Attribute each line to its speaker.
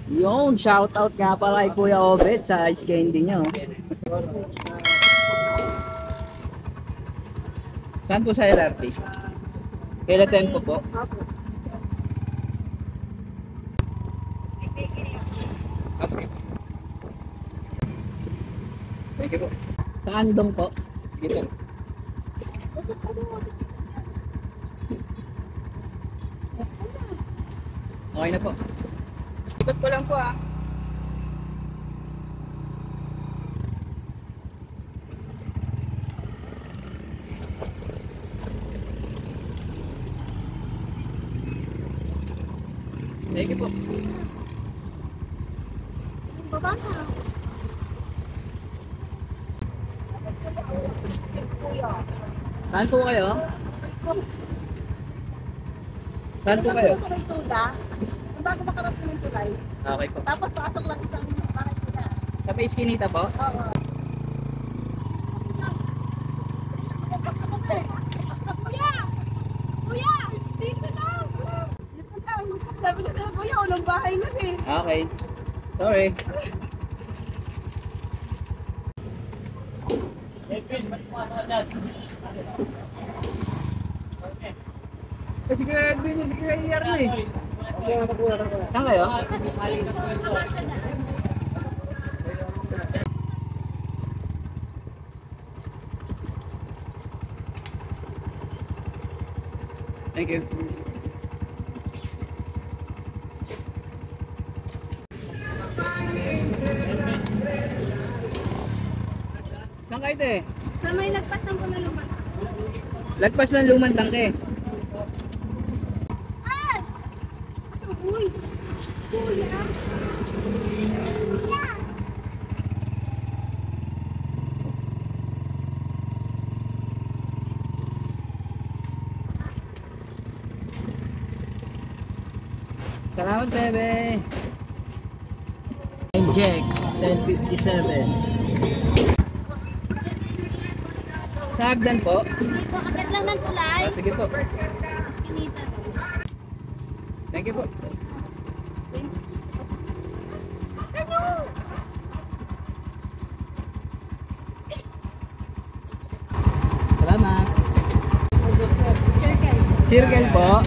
Speaker 1: Yung shoutout nga pala kay Kuya Obet sa ice candy nyo. Saan po sa LRT? Kailan tempo po? Okay. Thank you po. Sa Andong po? Sige po. Okay na po. Ikot ko lang po ah. Thank you po.
Speaker 2: Baba na.
Speaker 1: Saan po kayo? Saan po kayo?
Speaker 2: Sa may tula. Bago makarating ng tulay.
Speaker 1: Okay po.
Speaker 2: Tapos pasok lang isang bahay nila.
Speaker 1: Sa may iskinita po?
Speaker 2: Oo. Kuya! Kuya! Dito lang! Dito lang. Sabi ko sa'yo, kuya, walang bahay nun eh.
Speaker 1: Okay. Sorry.
Speaker 3: Sige, Edwin, sige, iyer na eh.
Speaker 1: Saan kayo? Thank you. Saan kayo te?
Speaker 2: Sa may lagpas ng punaluman.
Speaker 1: Lagpas ng lumang tangke.
Speaker 2: Ah! Uy! Kuya! Kuya!
Speaker 1: Salamat bebe. Jack 1057. Sa hagdan po?
Speaker 2: Hindi po, akit lang ng tulay.
Speaker 1: Ah, sige po.
Speaker 2: Iskinita to.
Speaker 1: Thank you po. Salamat.
Speaker 2: Circle.
Speaker 1: Circle po.